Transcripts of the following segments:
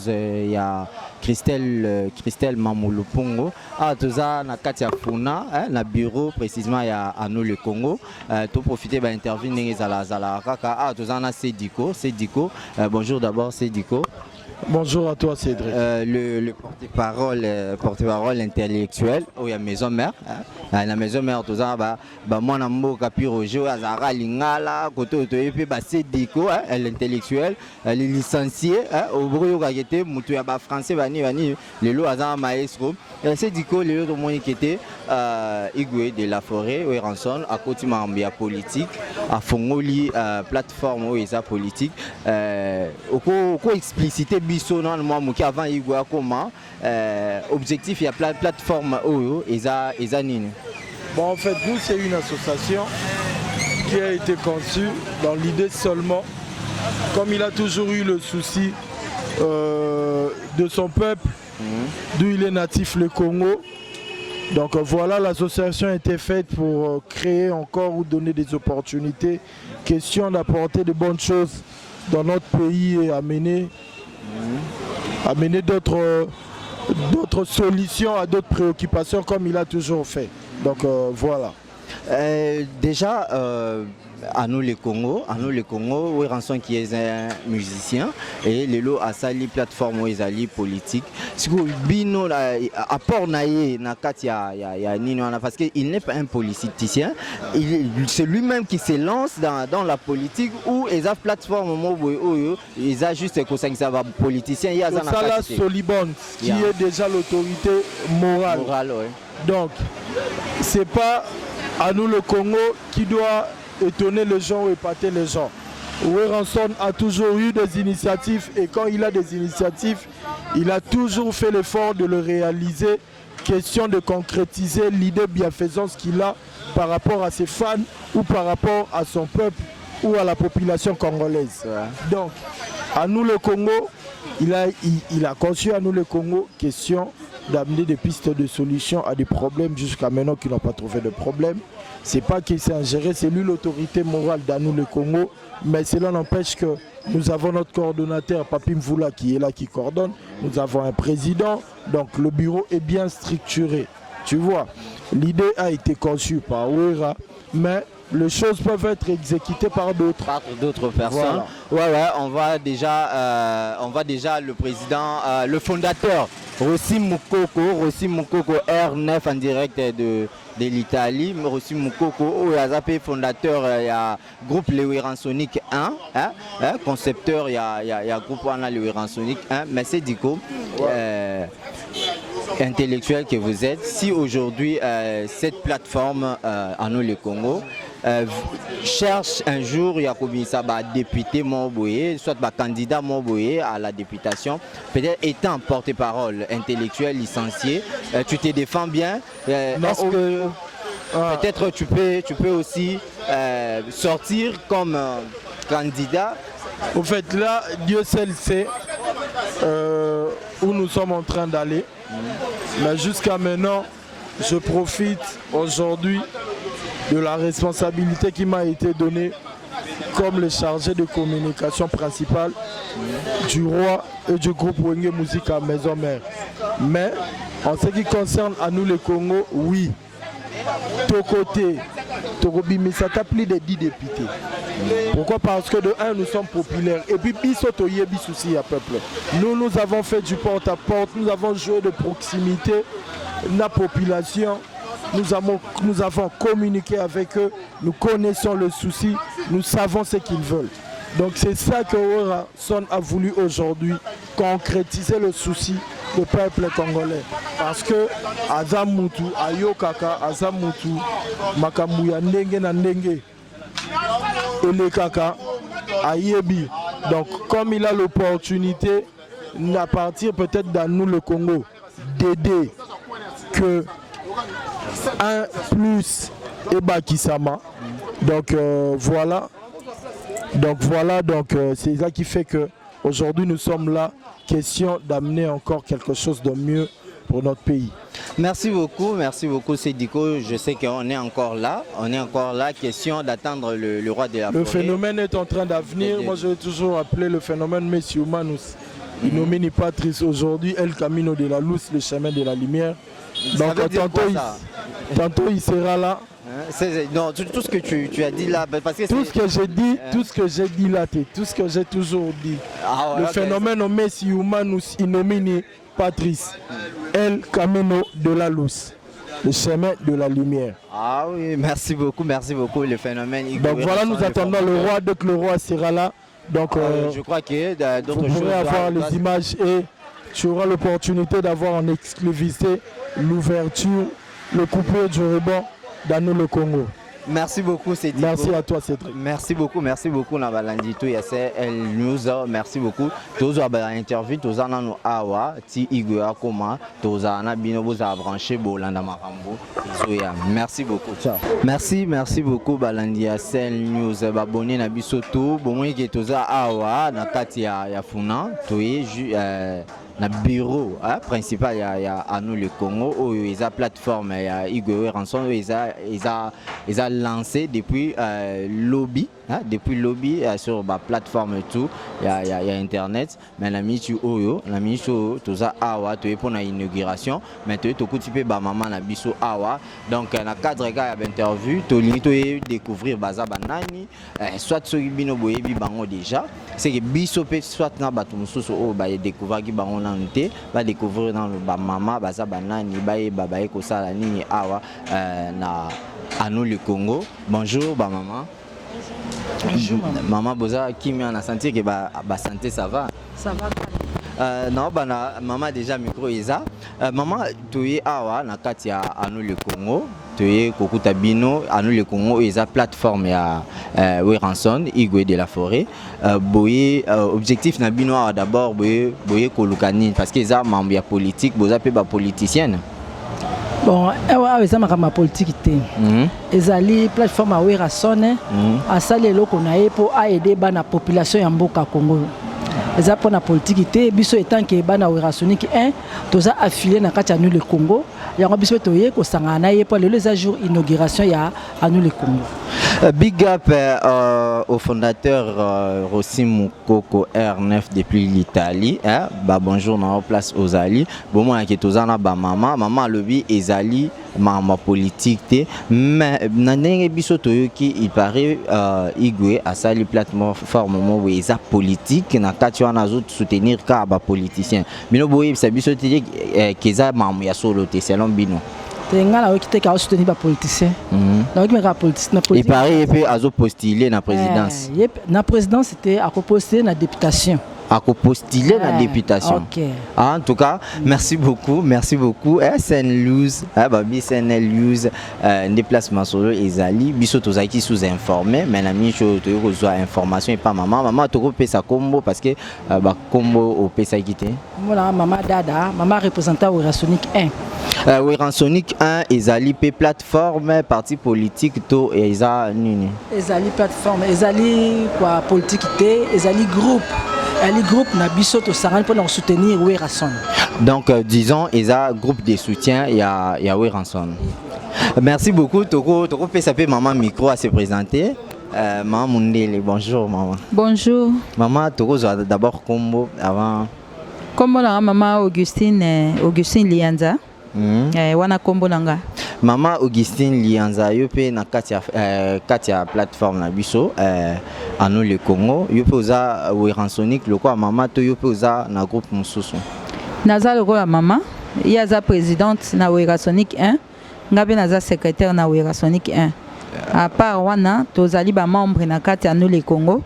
Il y a Christelle Mamouloupongo. Tout ça, na Katia Funa, na bureau précisément à nous le Congo. Tout profiter de l'interview Zala Kaka. Tout ça, na Sédiko. Bonjour d'abord Sédiko. Bonjour à toi Cédric. Le porte-parole intellectuel, il y a maison mère. La maison mère, tout ça, moi, je suis Capi Roger, Azara Lingala, côté et puis Sédiko, l'intellectuel, les licenciés, au bruit qui était, Moutou français, les lots Azara Maestro. Sédiko, les lots de mon qui était Igwe de la forêt, où rançon, à côté de politique, à Fongoli, plateforme où il y a politique. Au expliciter biso non moi avant Igwe comment objectif il y a plateforme où ils nini. Bon, en fait, nous, c'est une association qui a été conçue dans l'idée seulement, comme il a toujours eu le souci de son peuple, d'où il est natif, le Congo. Donc voilà, l'association a été faite pour créer encore ou donner des opportunités, question d'apporter de bonnes choses dans notre pays et amener d'autres solutions à d'autres préoccupations comme il a toujours fait. Donc voilà. Déjà, à nous le Congo, où Ranson qui est un musicien et les lots à sali plateforme où ils allient politique. Si vous bino apport naïe na katia ya nino parce qu'il n'est pas un politicien, c'est lui-même qui se lance dans la politique où ils ont plateforme où ils ont juste que ça va politicien. Il y a Salah Solibon qui est déjà l'autorité morale. Ouais. Donc c'est pas à nous le Congo qui doit étonner les gens ou épater les gens. Ranson a toujours eu des initiatives et quand il a des initiatives, il a toujours fait l'effort de le réaliser. Question de concrétiser l'idée bienfaisance qu'il a par rapport à ses fans ou par rapport à son peuple ou à la population congolaise. Ouais. Donc, à nous le Congo, il a conçu à nous le Congo question d'amener des pistes de solutions à des problèmes jusqu'à maintenant qui n'ont pas trouvé de problème. C'est pas qu'il s'est ingéré, c'est lui l'autorité morale d'Anou le Congo, mais cela n'empêche que nous avons notre coordonnateur Papi Mvula qui est là, qui coordonne. Nous avons un président, donc le bureau est bien structuré. Tu vois, l'idée a été conçue par Ouera, mais les choses peuvent être exécutées par d'autres personnes. Voilà. Ouais, on va déjà le président, le fondateur, Rossi Moukoko R9 en direct de l'Italie, Rossi Moukoko, fondateur, il y a groupe Léo Ransonic 1, concepteur, il y a groupe Léo Ransonic 1, mais c'est Diko. Intellectuel que vous êtes, si aujourd'hui cette plateforme en nous le Congo cherche un jour Yacobi Saba député Moboye, soit candidat Moboye à la députation, peut-être étant porte-parole intellectuel licencié, tu te défends bien. Est-ce que peut-être tu peux aussi sortir comme candidat? Au fait là, Dieu seul sait où nous sommes en train d'aller. Mais jusqu'à maintenant, je profite aujourd'hui de la responsabilité qui m'a été donnée comme le chargé de communication principal du roi et du groupe Wenge Musique à Maison Mère. Mais en ce qui concerne à nous le Congo, oui, ton côté, Togobimi, ça t'a plus de 10 députés. Pourquoi? Parce que de un, nous sommes populaires. Et puis, bisoto yebi souci à peuple. Nous avons fait du porte-à-porte, nous avons joué de proximité, la population, nous avons communiqué avec eux, nous connaissons le souci, nous savons ce qu'ils veulent. Donc c'est ça que Ranson a voulu aujourd'hui, concrétiser le souci du peuple congolais. Parce que Azamutu, Ayokaka, Azamutu, Makambuya, Ndenge na Ndenge, et le Kaka, Ayebi. Donc comme il a l'opportunité, à partir peut-être dans nous le Congo, d'aider que un plus Ebakisama. Donc voilà. Donc c'est ça qui fait que aujourd'hui nous sommes là, question d'amener encore quelque chose de mieux pour notre pays. Merci beaucoup Sédiko. Je sais qu'on est encore là, question d'attendre le roi de la forêt. Le phénomène est en train d'avenir. Moi je vais toujours appeler le phénomène Messi Humanus. Inomini Patrice aujourd'hui, El Camino de la Luz, le chemin de la lumière. Donc tantôt il sera là. Non, tout ce que tu as dit là, parce que tout ce que j'ai dit, tout ce que j'ai dit là, tout ce que j'ai toujours dit. Le phénomène au Messi Humanus Inomini Patrice, El Camino de la Luz, le chemin de la lumière. Ah oui, merci beaucoup, le phénomène. Donc voilà, nous attendons le roi, dès que le roi sera là. Donc je crois que d'autres choses. Vous pourrez avoir les images et tu auras l'opportunité d'avoir en exclusivité l'ouverture, le coupure du ruban dans le Congo. Merci beaucoup, Cédric. Merci à toi, Cédric. Merci beaucoup. Nabalandito, El News, merci beaucoup. Tous les interviews, tous les awa, ti Igwe Koma, tous les binobo à brancher Bolanda Marambo. Merci beaucoup. Ciao. Merci beaucoup, Balandia, El News, abonné na bisoto, bon moi qui tous awa, na kati ya funa, na bureau principal ya Anou le Congo où ils a plateforme ya Igwe Ranson ils a lancé depuis lobby sur la plateforme tout il y a internet mais la michu oyo la michu tout ça awa tu es pour la inauguration mais tu es tout petit peu ba maman na biso awa donc na cadre gars d'interview tu limite découvrir baza banani soit sur bino boyebi bango déjà c'est que biso peut soit na bato mususu o ba découvrir ki bango va découvrir dans le maman baza banani baye ko sala nini awa na Anou le Congo. Bonjour maman. Bonjour maman boza kimi on a senti que ba santé ça va. Ça va. Non maman déjà micro isa. Maman tu es awa na kati ya Anou le Congo. Tu es kokuta bino Anou le Congo isa plateforme ya Ranson Igwe de la forêt. Boye objectif na bino d'abord boye kolukani parce que ça membre ya politique boza pe ba politicienne. Bon, ça ma politique était. Ezali plateforme à Ranson a salé loko na pour aider la population ya mboka Congo. Eza pour la politique était biso étant que bana Ransonik 1 toza affilié na kati Anou le Congo. Ya biso toye ko sangana ye pour les jours inauguration ya Anou le Congo. Big up au fondateur Rossi Moukoko R9 depuis l'Italie. Bonjour, dans la place aux Ali. Bon, moi, qui est maman, lobby, Ezali, ma politique. Mais, Nandeng Bisoto, il paraît, Igwe, à ça, les plateformes, où ils ont politique, n'a qu'à tu en as soutenir car politicien. Mais nous, c'est Bisoto, qu'ils ont mamia solo, c'est l'homme bino. Qui a soutenu les politiciens. Il paraît qu'il a postulé dans la présidence. La présidence, c'était à postuler dans la députation. À postuler dans la députation. Okay. En tout cas, merci beaucoup. C'est un news, déplacement sur Ezali. Biso tozaki sous-informé, mais la micho tu reçois information et pas maman. Maman tu repères sa combo parce que combo au pesa quitté. Voilà, maman Dada, maman représentant au Ransonik 1. Oui, Ransonik 1, Ezali P plateforme, parti politique to Eza nini. Ezali plateforme, Ezali quoi politique té, Ezali groupe. Les groupes na biso to saran pour nous soutenir Ranson. Donc disons Eza groupe de soutien il y a Ranson. Merci beaucoup Toko peut s'appeler maman micro à se présenter. Maman Mundele, bonjour maman. Bonjour. Maman Toko d'abord combo avant. Combo la maman Augustine Lianza. Wana combo nanga. Maman Augustine Lianza yope na katia plateforme na biso Anou le Congo yope oza Ransonik loko maman to yope oza na groupe mususu. Naza loko ya maman yaza présidente na Ransonik 1 ngabe naza secrétaire na Ransonik 1. À part wana tozali ba membre na kati Anou le Congo.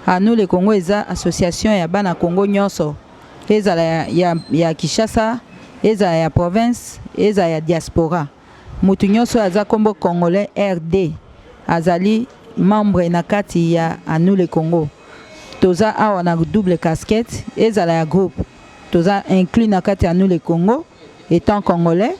Anou le Congo eza association ya bana Congo nyonso. Ezala ya Kinshasa, eza ya province, eza ya diaspora. Mutu nyonso aza kombo congolais RD azali membre na kati ya Anou le Congo. Toza awa na double casquette ezala ya groupe. Toza inclus na kati ya Anou le Congo étant congolais,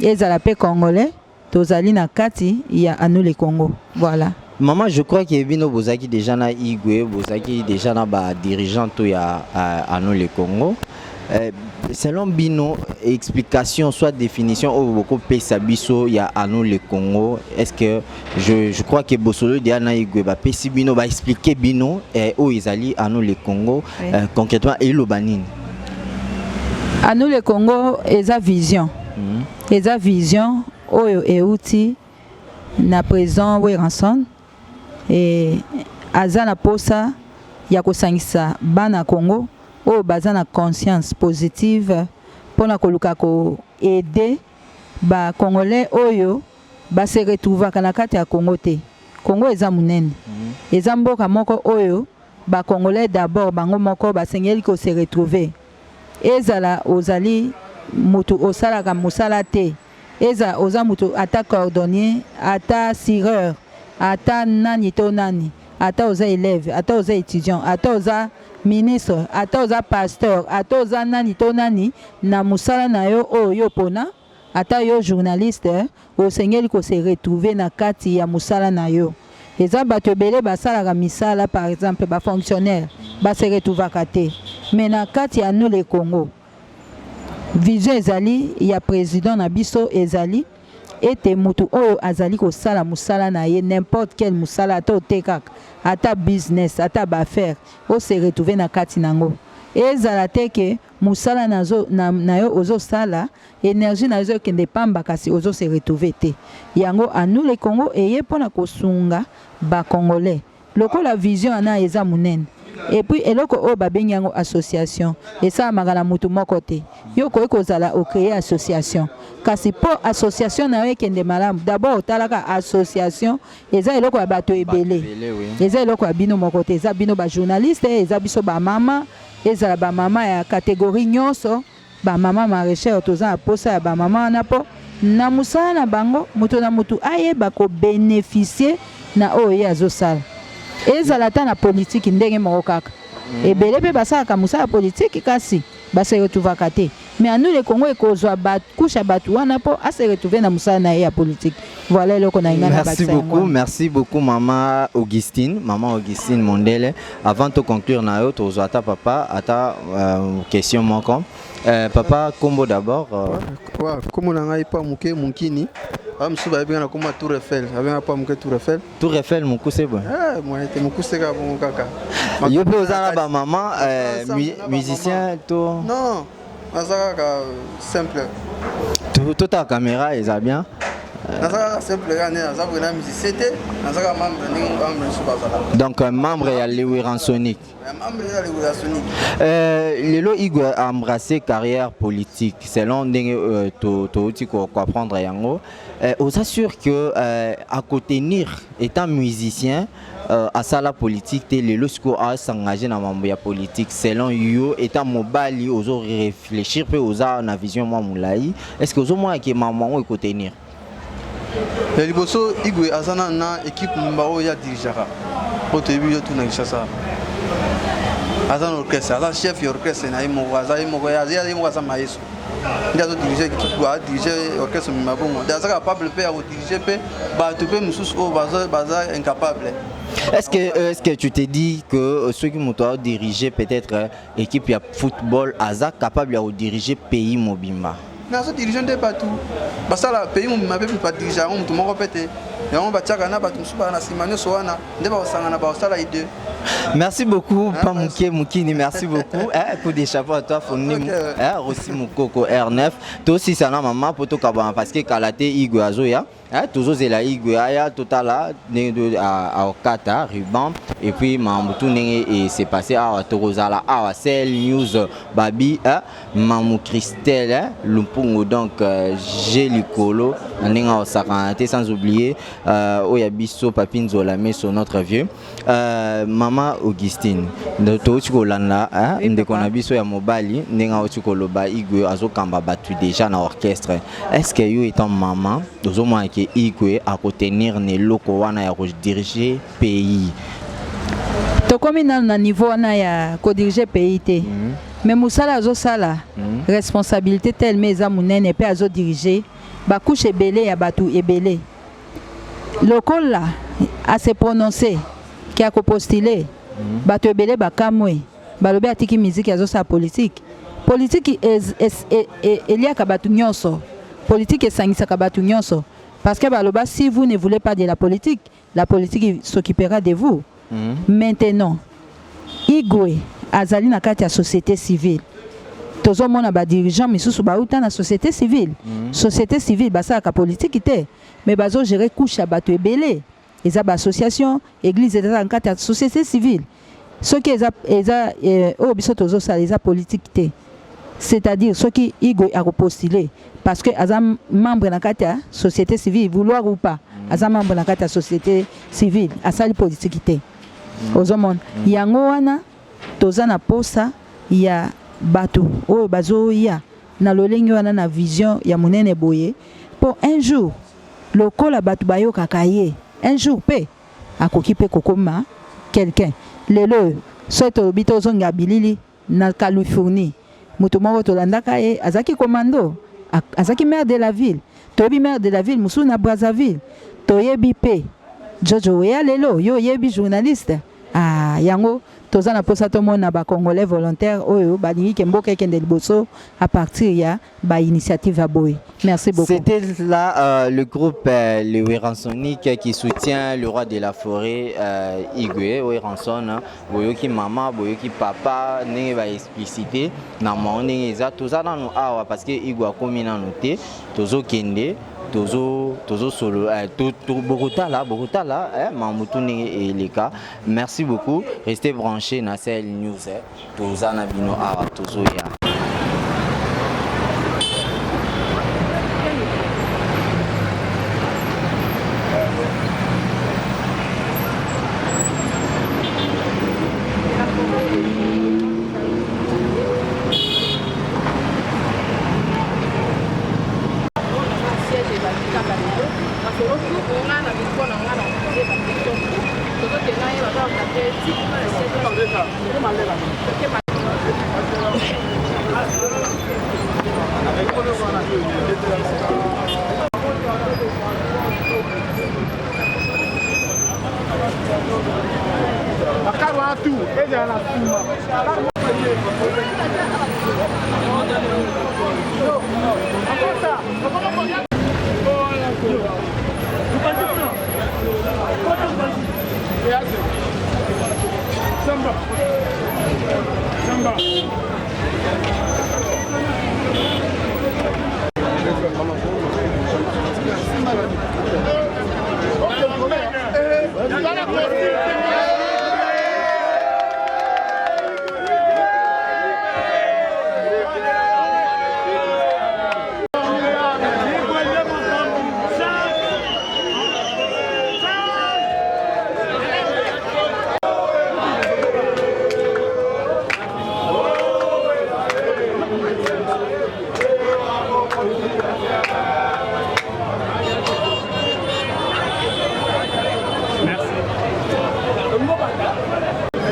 ezala pe congolais, tozali na kati ya Anou le Congo. Voilà. Maman, je crois que bino bozaki déjà na Igwe, bozaki déjà na ba dirigeant to ya Anou le Congo. Selon bino explication soit définition au beaucoup pesa biso ya Anou le Congo, est-ce que je crois que Bosolo Diana Igwe ba pesi bino ba expliquer bino o izali Anou le Congo concrètement et lo banine. À nous le Congo, eza vision. Eza vision oyo euti na président Weranson et azana posa ya kosangisa bana Congo oyo baza na conscience positive pona koluka ko aider ba Congolais oyo ba se retrouver kana kati ya Congo te. Congo eza munene. Eza mboka moko oyo ba Congolais d'abord bango moko ba sengeli ko se retrouver. Ezala ozali mutu osalaka musala te. Eza oza mutu ata cordonnier, ata sireur, ata nani to nani, ata oza élève, ata oza étudiant, ata oza ministre, ata oza pasteur, ata oza nani to nani na musala na yo oyo pona, ata yo journaliste, osengeli ko se retrouver na kati ya musala na yo. Eza bato ebele basalaka misala par exemple ba fonctionnaire, ba se retrouver kate. Mais na kati ya nous le Congo, vision ezali ya président na biso ezali ete mutu oyo azali ko sala musala na ye n'importe quel musala ata otekaka ata business ata ba affaire o se retrouver na kati nango ezala te ke musala na yo ozo sala énergie na yo kende pamba kasi ozo se retrouver te yango anu le Congo eye pona kosunga ba Congolais lokola vision ana eza munene. Et puis eloko o babengi yango association et ça magala mutu moko te yo ko ekozala o créer association kasi po association na ekende malamu d'abord talaka association eza eloko ya bato ebele eza eloko ya bino moko te eza bino ba journaliste eza biso ba mama eza ba mama ya catégorie nyonso ba mama maraîchère toza aposa ya ba mama na po na musala na bango mutu na mutu ayeba ko bénéficier na oyo azosala. Ezala ta na politique ndenge moko kaka ebele pe basalaka musala politique kasi base retrouver kate mais anu le Congo ekozwa kusha batu wana po ase retrouver na musala na ya politique. Voilà le kona ingana bakisa. Merci beaucoup maman Augustine Mondele. Avant de conclure na yo tozwa ata papa ata question moko papa kombo d'abord comme on a pas muke munkini amsuba bien comme Tour Eiffel avec pas muke Tour Eiffel. Tour Eiffel muku c'est bon. Moi était muku c'est ka bon kaka. Yo pe ozala ba maman musicien to. Non, azaka simple. Toute ta caméra est bien. Azaka simple gane azaka na musicien te azaka membre subazala. Donc membre ya Weranson. Lelo Igo a embrassé carrière politique selon ndenge to ko apprendre yango. On s'assure que à côté tenir étant musicien à ça la politique te lelo siko a s'engager na mambo ya politique selon yo étant mobile ozo réfléchir pe oza na vision moi moulai est-ce que ozo moi ke maman ko tenir liboso Igwe azana na équipe mbao ya dirijaka otebi yo tuna kishasa azana orchestre azana chef orchestre na imo za maestro ndazo diriger équipe ba diriger orchestre mbabongo ndaza capable pe ya diriger pe ba to pe mususu o baza incapable. Est-ce que tu te dis que ceux qui m'ont dirigé peut-être équipe ya football aza capable de diriger pays mobimba? Na so dirigeant de partout. Basala pays mobimba pe pas dirigeant on moko pété. Et on va tchaka na batu suba na simanyo soana ndeba osangana ba osala ide. Merci beaucoup Pamuke Mukini, merci beaucoup. Coup de chapeau à toi Foni Rossi Mukoko R9. Toi aussi c'est na maman poto kabana parce que Kalate Igwe Azoya, toujours c'est la Igwe aya totala à Okata ruban et puis Mambutu et c'est passé à Torozala à Cell News Babi Mamou Christelle Lumpungo donc Gélicolo Nenga Osakante sans oublier Oyabiso Papine Zolame sur notre vieux Maman Augustine de Tochikolanda ndekona biso ya mobali ndenga ochikoloba Igwe azokamba batu déjà na orchestre. Est-ce que yo étant maman ozomwa ke Igwe a retenir ne loko wana ya diriger pays? To komi na niveau wana ya ko diriger pays te. Mais musala azosala responsabilité tellement eza munene pe azo diriger ba couche ebele ya batu ebele. Lokola a se prononcer qui a postuler bato ebele bakamwe balobi atiki musique azosa politique eliaka batu nyonso politique esangisaka batu nyonso parce que baloba si vous ne voulez pas de la politique s'occupera de vous. Maintenant Igwe azali na kati ya société civile tozomona ba dirigeant misusu bauta na société civile. Société civile basalaka politique te, mais bazo gérer couche ya bato ebele. Eza ba association, église eza en kati ya société civile. Ce qui est au biso tozo sala eza politique te. C'est-à-dire ceux qui a repostulé parce que azam membre na kati ya société civile vouloir ou pas, azam membre na kati ya société civile asali politique te. Ozomon yango wana toza na posa ya bato oyo bazoya na lolenge wana na vision ya monene boye pour un jour lokola bato bayokaka ye un jour pe akoki pe kokoma quelqu'un lelo so tolobi tozonga bilili na Californie moto moko tolandaka ye azaki commando azaki maire de la ville toyebi maire de la ville musu na Brazzaville toyebi pe Jojo Weah lelo yo yebi journaliste yango toza na posa tomona ba congolais volontaires oyo balingi ke mboka ekende liboso à partir ya ba initiative à boy. Merci beaucoup. C'était là le groupe le Weransonic qui soutient le roi de la forêt Igwe Weranson boyoki mama boyoki papa ndenge ba explicité na ndenge eza toza na no awa parce que Igwe akomi na noté tozo kende tozo solo Bogota là Mamutu et les cas. Merci beaucoup, restez branchés na Sahel News toza na bino awa tozo ya.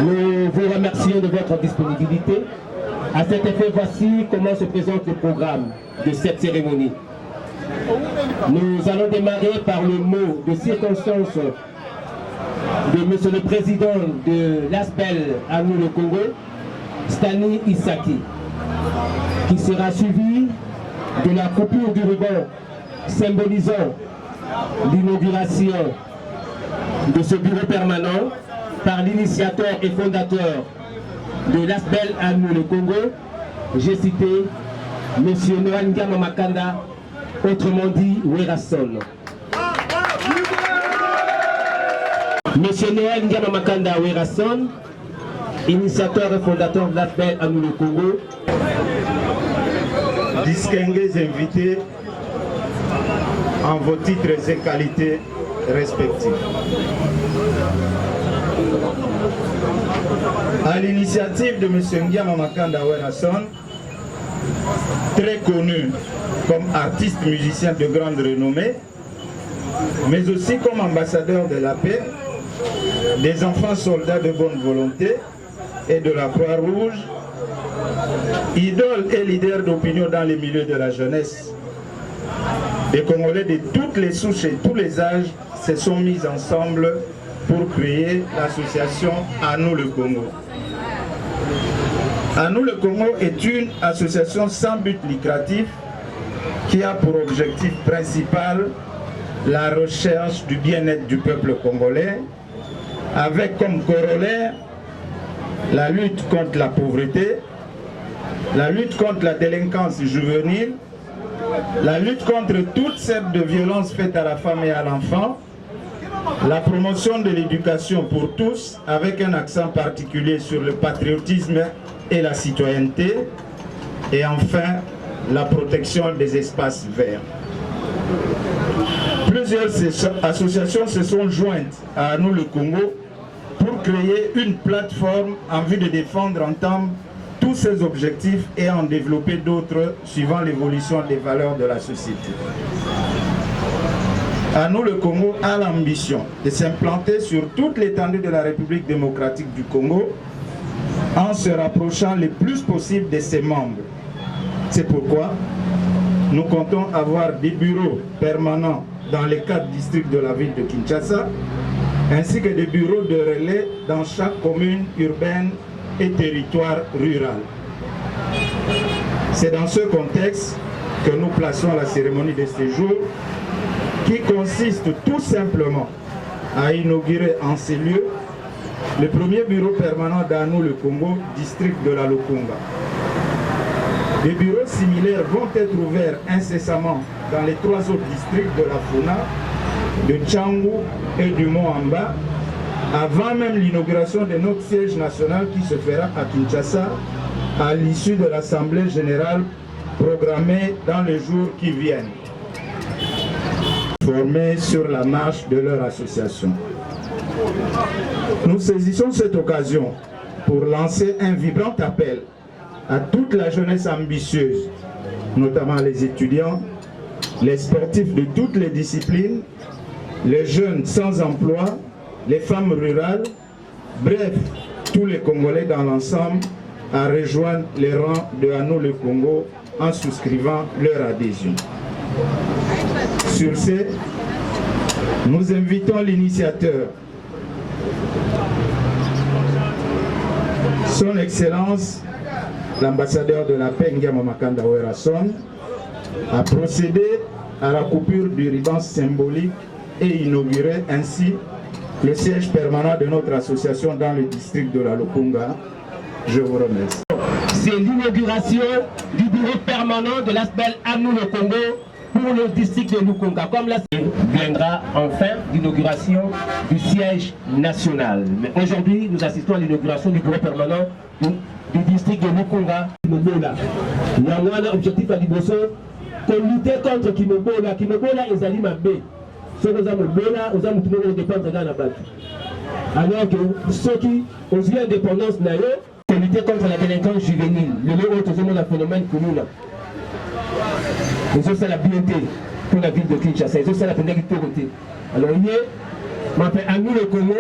Nous vous remercions de votre disponibilité. À cet effet, voici comment se présente le programme de cette cérémonie. Nous allons démarrer par le mot de circonstance de Monsieur le Président de l'ASBEL à nous le Congo, Stani Isaki, qui sera suivi de la coupure du ruban symbolisant l'inauguration de ce bureau permanent par l'initiateur et fondateur de l'ASBEL à nous le Congo, j'ai cité M. Noël Ngama Makanda, autrement dit Werason. M. Noël Ngama Makanda Werason, initiateur et fondateur de l'ASBEL à nous le Congo. Distingués invités en vos titres et qualités respectifs. À l'initiative de M. Ngama Makanda Werason, très connu comme artiste musicien de grande renommée, mais aussi comme ambassadeur de la paix, des enfants soldats de bonne volonté et de la Croix-Rouge, idole et leader d'opinion dans les milieux de la jeunesse. Les Congolais de toutes les souches et tous les âges se sont mis ensemble pour créer l'association À nous le Congo. À nous le Congo est une association sans but lucratif qui a pour objectif principal la recherche du bien-être du peuple congolais, avec comme corollaire la lutte contre la pauvreté, la lutte contre la délinquance juvénile, la lutte contre toutes sortes de violences faites à la femme et à l'enfant, la promotion de l'éducation pour tous avec un accent particulier sur le patriotisme et la citoyenneté, et enfin la protection des espaces verts. Plusieurs associations se sont jointes à nous le Congo pour créer une plateforme en vue de défendre ensemble tous ces objectifs et en développer d'autres suivant l'évolution des valeurs de la société. À nous le Congo a l'ambition de s'implanter sur toute l'étendue de la République démocratique du Congo en se rapprochant le plus possible de ses membres. C'est pourquoi nous comptons avoir des bureaux permanents dans les 4 districts de la ville de Kinshasa, ainsi que des bureaux de relais dans chaque commune urbaine et territoire rural. C'est dans ce contexte que nous plaçons la cérémonie de ce jour, qui consiste tout simplement à inaugurer en ces lieux le premier bureau permanent d'Anou le Congo, district de la Lukunga. Des bureaux similaires vont être ouverts incessamment dans les 3 autres districts de la Funa, de Tchangu et du Moamba, avant même l'inauguration de notre siège national qui se fera à Kinshasa à l'issue de l'Assemblée générale programmée dans les jours qui viennent, formés sur la marche de leur association. Nous saisissons cette occasion pour lancer un vibrant appel à toute la jeunesse ambitieuse, notamment les étudiants, les sportifs de toutes les disciplines, les jeunes sans emploi, les femmes rurales, bref, tous les Congolais dans l'ensemble, à rejoindre les rangs de Anou le Congo en souscrivant leur adhésion. Sur ce, nous invitons l'initiateur, Son Excellence, l'ambassadeur de la paix Ngiama Makanda Werason, à procéder à la coupure du ruban symbolique et inaugurer ainsi le siège permanent de notre association dans le district de la Lukunga. Je vous remercie. C'est l'inauguration du bureau permanent de l'ASBEL Anou le Congo pour le district de Lukunga. Comme la viendra enfin l'inauguration du siège national. Mais aujourd'hui, nous assistons à l'inauguration du bureau permanent du district de Lukunga. Il y a un objectif à Liboso pour lutter contre Kimobola. Kimobola est Zali Mabé. Ce que nous avons Bola, nous avons tout le monde dépendre de la bataille. Alors que ceux qui ont eu l'indépendance, pour lutter contre la délinquance juvénile, le lieu où phénomène que nous là. Ils ont fait la BNT pour la ville de Kinshasa, ils ont fait la pénalité. Alors, il y a Anou le Congo,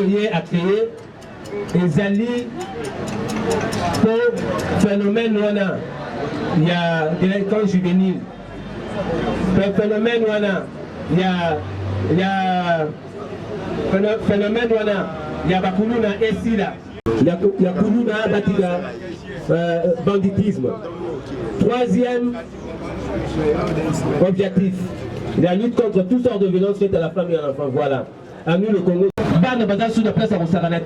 il y a créé des alliés pour phénomène il y a délinquance juvénile. Pour phénomène il y a phénomène il y a Bakuluna et Sila. Il y a Kuluna Batida, banditisme. Troisième objectif, la lutte contre toutes sortes de violences faites à la femme et à l'enfant. Voilà. À nous le Congo. Bana bazar sur la place à Rosaranate.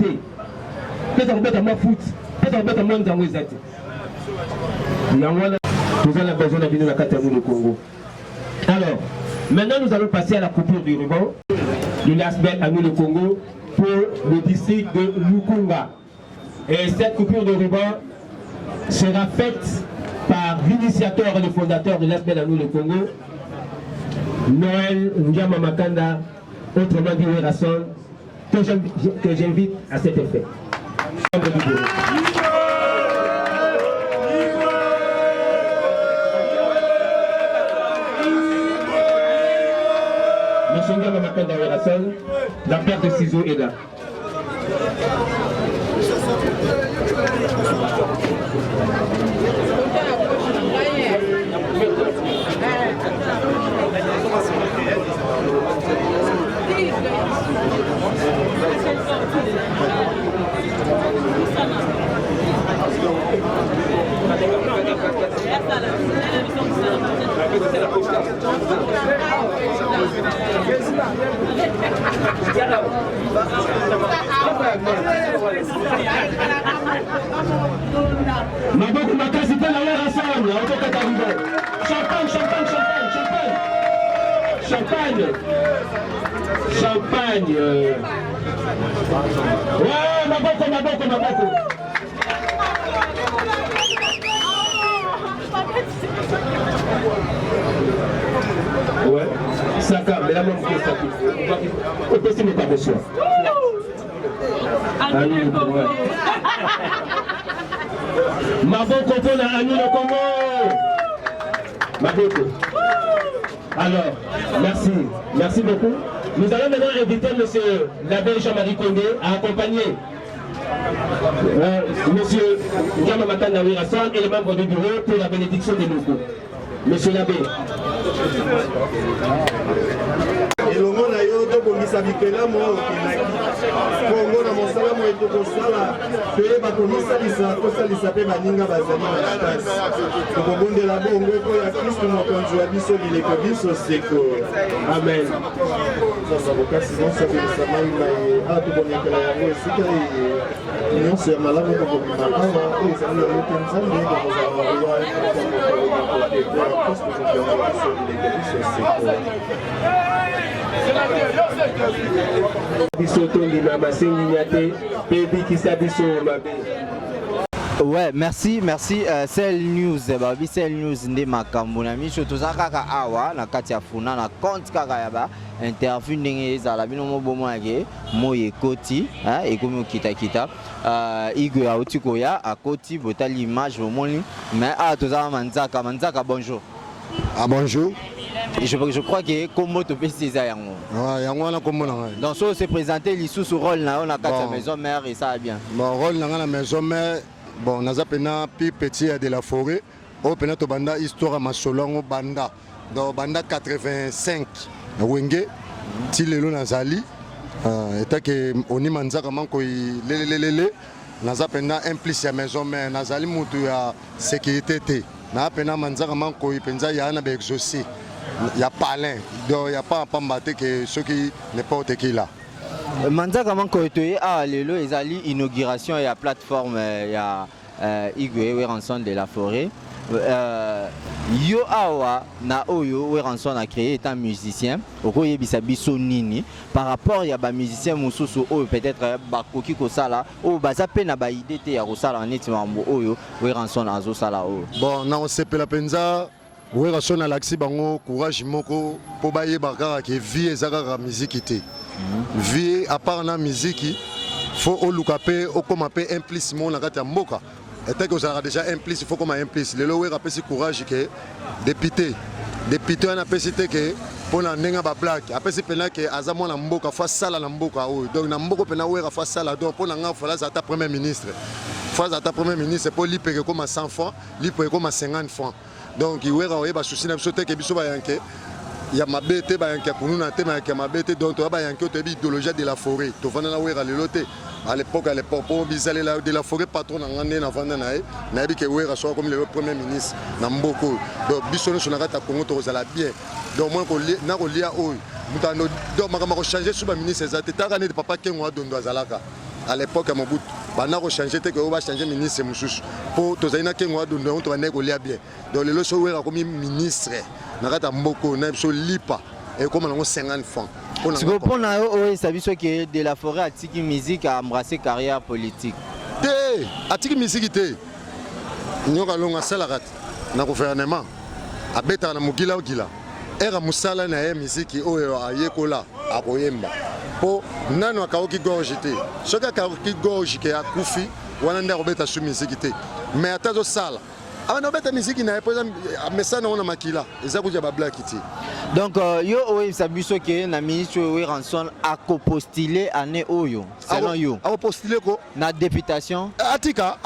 Place à remettre à moi foot. Place à remettre à moi Nzangwezate. Nous avons besoin de venir à Katamou le Congo. Alors, maintenant nous allons passer à la coupure du ruban de l'ASBEL à nous le Congo pour le district de Lukunga. Et cette coupure de ruban sera faite par l'initiateur et le fondateur de l'ASBEL à nous le Congo, Noël Ngiama Makanda, autrement dit Werason, que j'invite à cet effet. Monsieur Ngiama Makanda Werason, la paire de ciseaux est là. Maboko est arrivé. Champagne, champagne, champagne, champagne. Champagne. Champagne. Ouais, Maboko, Maboko, Maboko. Ouais, Saka, mais la même chose, Saka. On peut essayer de pas bonsoir. Maboko pour la Annie le Congo. Maboko. Alors, merci beaucoup. Nous allons maintenant inviter M. l'abbé Jean-Marie Condé à accompagner M. Ndiama Makanda Werason et les membres du bureau pour la bénédiction des locaux. Monsieur l'abbé. elongo na yo tobongisa bikelamu oyo okendaki kongo na mosala moyo tokosala toyeba komisalisa kosalisa mpe baninga bazali na makasi tokobondela bongo ekoya kristu mokonzi wa biso bileko biso seko amen sasa bokasi nosabelisa maina ye awa tobonekela yango esika nyonso ya malamu tokobima awa oyo ezali yango te nzambe tokozala oya kristu mokonzi wa biso bileko biso seko Ouais, merci. Cell News, babi Cell News nde makambo na miso tozakaka awa na kati ya funa na compte kaka ya ba interview ndenge ezala bino mobomo yake moye koti ekomi okita Igwe auti koya akoti botali image bomoni mais tozaka manzaka bonjour. Ah bonjour. Je crois que Kombo te fait ces yango. Ouais, yango na Kombo na. Donc ça c'est présenté l'issue sur rôle na la maison mère et ça va bien. Bon rôle na la maison mère bon naza pena pi petit de la forêt au pena to banda histoire masolongo banda. Donc banda 85 wenge ti lelo nazali eta que oni manzaka manko lelelele naza pena implice ya maison mère nazali mutu ya sécurité te. Na pena manzaka manko penza ya na be exaucer. Il y a pas l'un, donc il n'y a pas un pambaté que ceux qui n'importe qui là. Manzaka manko etoye lelo ezali inauguration ya plateforme ya Igwe Weranson de la forêt. Yo awa na oyo Weranson a créé étant musicien. Oko yebisa biso nini par rapport ya ba musicien mususu oyo peut-être bakoki ko sala o baza pe na ba idée te ya ko sala neti mambo oyo Weranson azo sala oyo. Bon, na on sepela penza Weranson a laxi bango courage moko po baye bakara ke vie ezaka musique te. Vie à part na musique faut olukape okomape implice mon na kati ya mboka. Et que ça a déjà implice il faut comme implice le lowe rapesi courage que député on a pesité que pour na nenga ba black apesi pena que azamo na mboka fa sala na mboka o donc na mboko pena wera fa sala donc pour na nga fa za ta premier ministre pour li peke comme 100 francs li peke comme 50 francs donc il wera o ba souci na biso te ke biso ba yanke ya mabete ba yanke kununa te ma yanke mabete donc to ba yanke to bi idéologie de la forêt to vana na wera le loté à l'époque pour bisaler de la forêt patron na ngane na vanda na bi ke wera so comme le premier ministre na mboko donc biso no na kata Congo to zala bien donc moi ko na ko lia o mutano donc makama ko changer sous ba ministre za te takane de papa kengo adondo azalaka à l'époque à Mobutu bana ko changer te ko ba changer ministre mususu pour to zaina kengo adondo to ba ne ko lia bien donc le lo so wera comme ministre na kata mboko na biso lipa et comme on a 50 francs. Tu comprends que de la forêt à Tiki Musique a embrassé carrière politique. À Tiki Musique, nous avons salarat na gouvernement. A beta na mugila ogila. Era musala na musique oyo ayekola akoyemba. Po nano akaoki gorge te. Soka akaoki gorge ke akufi wana nda robeta su musique te. Mais atazo sala. Ah non, bête musique n'a pas mais ça non on a makila et ça vous a black iti. Donc yo oui ça biso que na ministre Weranson a co-postulé année oyo selon yo. A postulé ko na députation atika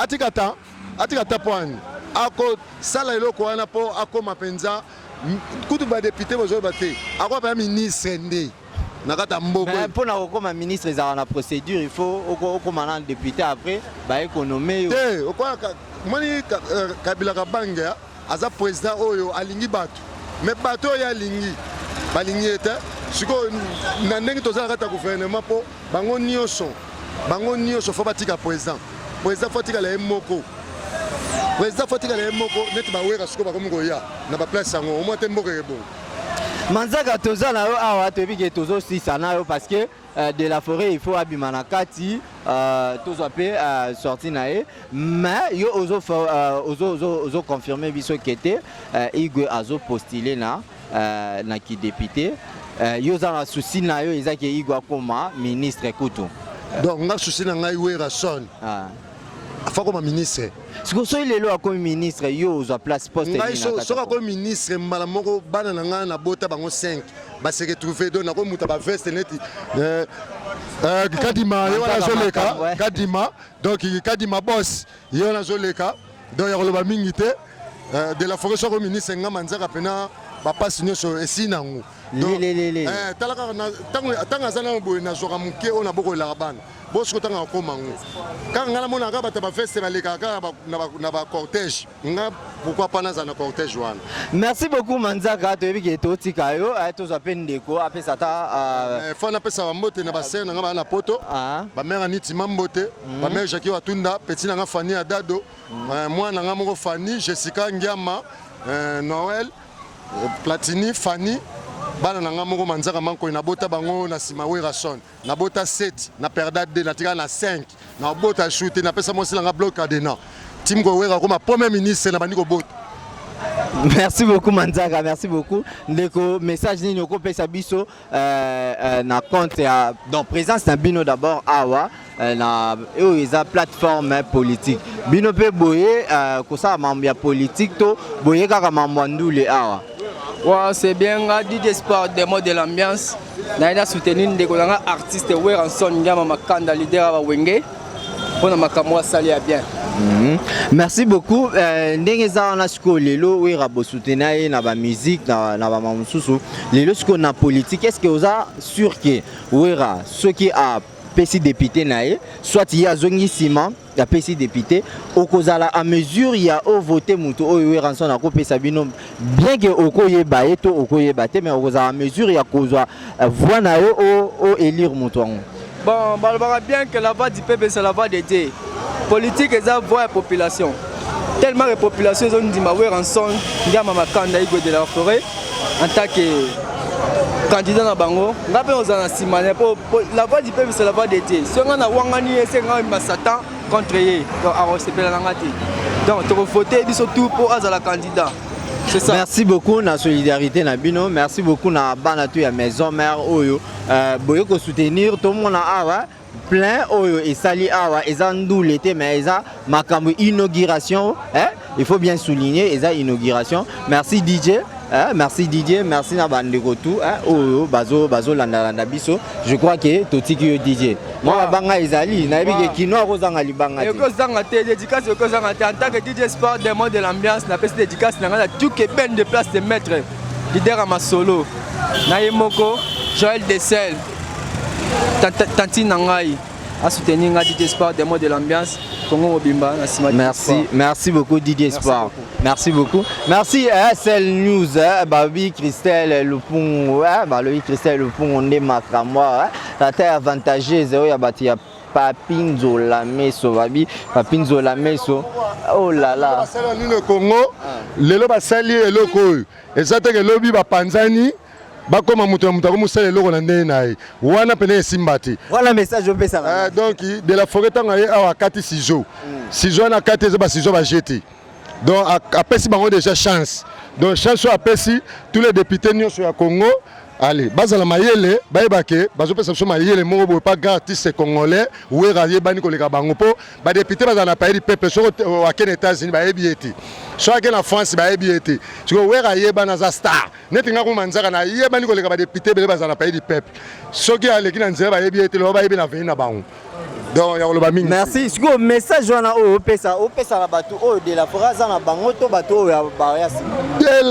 ta point. Ako sala eloko wana po ako mapenza kutu ba député bozo baté. Ako ba ministre ndé. Nakata mboko. Mais pour na comme ministre ils ont la procédure il faut au commandant député après ba économiser. Au quoi Moni Kabila Kabanga aza président oyo alingi batu mais bato ya lingi balingi eta siko na ndenge tozala kata gouvernement po bango nyonso faut batika président faut tika la moko président fotika le moko neti ba wera siko ba komiko ya na ba place sango au moins te mboka ebo Manzaka toza na yo awa tobi ke tozo sisa na yo parce que de la forêt il faut abimana kati tozo pe sorti na e mais yo ozo confirmer biso kete Igwe azo postuler na ki député yo za na souci na yo ezaki Igwe akoma ministre kutu donc nga souci na ngai wera son afa comme ministre siko so lelo akomi ministre yo ozo place poste ngai so comme ministre mbala moko bana na nga na bota bango 5 ba se retrouver donc na ko muta ba veste neti Kadima yo na zoleka Kadima donc Kadima boss yo na zoleka donc ya koloba mingi te de la forêt so comme ministre nga manzaka pena ba passe nyoso esinangu donc talaka na tanga zana boye na zoka muke ona boko la bana boss ko tanga ko mangu quand ngala mona ka bata ba veste ba leka ka na ba cortège nga pourquoi pas na cortège wana. Merci beaucoup Manzaka toyebi ke totika yo to zape ndeko apesa ta fana pesa mbote na ba sœur na nga na poto ba mère aniti mambote ba mère Jackie Watunda petit na nga Fanny Adado moi na nga moko Fanny Jessica Ngiama Noël Platini Fanny bana na nga moko Manzaka manko na bota bango na sima wera son na bota 7 na perda 2 na tika na 5 na bota shooter na pesa mo sila nga bloc adena Tim Gowera comme premier ministre na bandiko bota. Merci beaucoup Manzaka, merci beaucoup. Ndeko message ni nyoko pesa biso na compte ya donc présence na bino d'abord awa na eza plateforme politique. Bino pe boye ko sa mambo ya politique to boye kaka mambo ndule awa. Ouais, c'est bien, DJ Sport, des mots de l'ambiance. Naïda soutenir des artistes, Weranson, Ngama Makanda, leader à Wenge. Pour ma caméra, ça allait bien. Merci beaucoup. Ndengeza na siko lelo we rabo soutenir na ba musique na ba mamususu. Lelo siko na politique, est-ce que vous êtes sûr que wera ce qui a PC député nae soit il y a zongi ciment ya PC député okozala à mesure il y a au voter muto o weranson na ko pesa bino bien que okoye bae to okoye bate mais okozala à mesure il y a kozwa voix na yo o élire muto. Bon, balbara bien que la voix du peuple c'est la voix de Dieu. Politique est la voix de la population. Tellement de population ont dit ma weranson ngama makanda Igwe de la forêt en tant que candidat na bango ngape ozana simane pour la voix du peuple c'est la voix de Dieu. Si on a wangani c'est ngama Satan contre yé donc a recevoir la ngati donc tu voter biso tout pour azala candidat. C'est ça. Merci beaucoup na solidarité na bino, merci beaucoup na bana tu ya maison mère oyo boyo ko soutenir tout le monde awa plein oyo et sali awa ezandu l'été mais eza makambo inauguration il faut bien souligner eza inauguration. Merci DJ. Merci Didier, merci na bandeko tout oyo bazo landa biso. Je crois que totiki yo DJ. Moi banga ezali na yebi kino kozanga libanga te. Kozanga te dédicace kozanga te en tant que DJ Sport des mots de l'ambiance na pesi dédicace na ngala tout que ben de place de maître leader à ma solo. Na yemoko Joël Dessel. Tanti nangai à soutenir nga DJ Sport des mots de l'ambiance. Merci beaucoup Didier Sport. Merci beaucoup. Merci SL News, Babi Christelle Lupung, Babi Christelle Lupung, on est makamwa, la terre avantageuse, il y a bâti Papinzo la meso, Babi Papinzo la meso. Oh là là. Le Congo, le loba sali et le koy. Et ça te que lobby ba Panzani. Bakoma muto musale loko na ndena wana pene simbati voilà message au pesa donc de la forêt tanga awa kati sizo na kati ba sizo ba jeter donc apesi bango déjà chance donc chance apesi tous les députés nyonso ya Congo allez bazala mayele bayebake bazopesa biso mayele moko boye pas grand artiste congolais wera yebani koleka bango po ba député bazala pa edi peuple so akene États-Unis bayebi eti so akene na France bayebi eti siko wera yebana za star neti nga ko manzaka na yebani koleka ba député bele bazala pa edi peuple soki aleki na nzela bayebi eti lo bayebi na veni na bango. Donc merci. Siko message wana o pesa la bato o de la forêt na bango to bato ya barrière.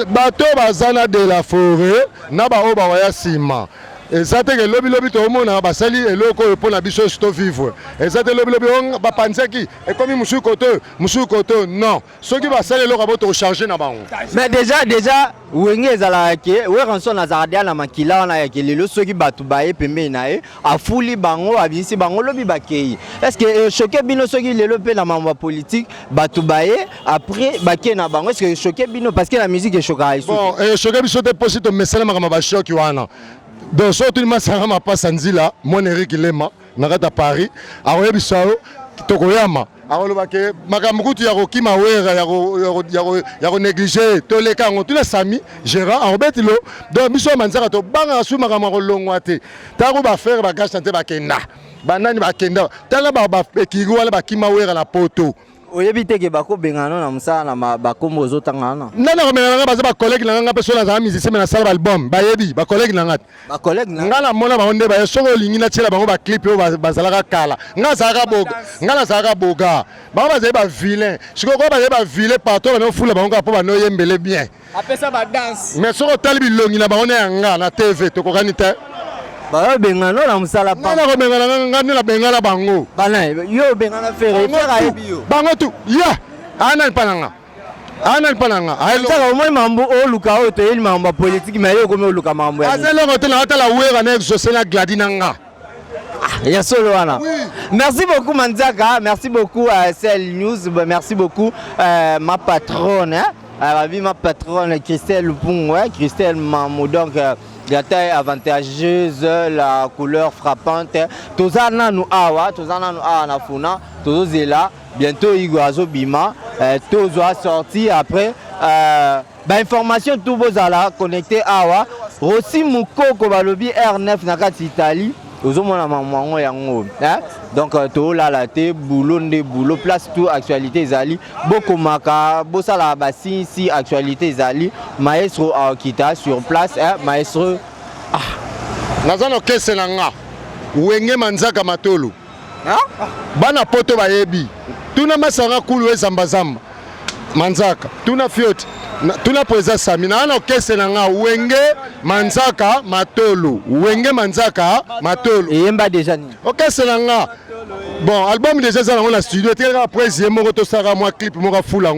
Bato bazana de la forêt na ba o ba ya sima. ezate ke lobi to mona basali eloko pour na biso sto vivre ezate lobi on ba panzaki et comme musu koto non ceux qui basali eloko ba to charger na bango. Mais déjà wenge ezala ke we ranso na zardia na makila na ya kelelo ceux qui batu baye pembe na e afuli bango abisi bango lobi bakei. Est-ce que choquer bino ceux qui lelo pe na mamba politique batu baye après baké na bango est-ce que choquer bino parce que la musique est choquée. Bon choquer biso te possible mesala makama ba choc wana. Donc surtout ma sarama pas sanzila mon Eric Lema nakata Paris aroye bisao tokoyama aolobake makamukutu ya kokima wera ya ko négliger to le kango tu la sami gérant en betilo donc biso manzaka to banga su makama ko longwa te tako ba faire ba gasta te ba kenda banani ba kenda tala ba ekigi wala ba kima wera na poto. Oyebite ke bako bengano na musala na bakombo zotangana. Nana ko bengana baza ba collègue na nga personne za musicien na sala album bayebi ba collègue na nga. Ba collègue na ngala mona ba onde ba soko lingi na tshela bango ba clip yo bazalaka kala. Nga zaka boga. Ngala zaka boga. Ba baza ba vilain. Siko ko ba ba vilain partout ba no fula bango po ba no yembele bien. Apesa ba dance. Mais soko tali bilongi na ba onde nga na TV to ko kanita. Ba bengano na musala pa. Nana ko bengana nga na bengana bango. Bana yo bengana faire ayebi yo. Bango tu. Ya. Ana pananga. Saka omoi mambo o luka o to yeli mambo politique mais yo komi o luka mambo ya. Azelo ko tena atala wera na exaucer na gladinanga. Ya solo wana. Merci beaucoup Manzaka, merci beaucoup Cell News, merci beaucoup ma patronne ma patronne Christelle Lupung, Christelle Mamou donc la taille avantageuse, la couleur frappante. Tozana nous awa na funa, tozela bientôt Iguazo Bima, tozoa sorti après information tout vos ala connecté awa. Rossi Mukoko balobi R9 na kati Italie. Ozomona mamango yango donc to la te boulot place tout actualité ezali bokomaka bosala basi si actualité ezali maestro Akita sur place maestro nazano kese nanga wenge Manzaka Matolo bana poto bayebi tuna masanga kulu ezambazamba Manzaka tuna fiot tuna poeza samina ana kese nanga wenge Manzaka Matolo eyemba déjà ni okese nanga bon album déjà za na studio te après yemo ko to sara moi clip mo ka fula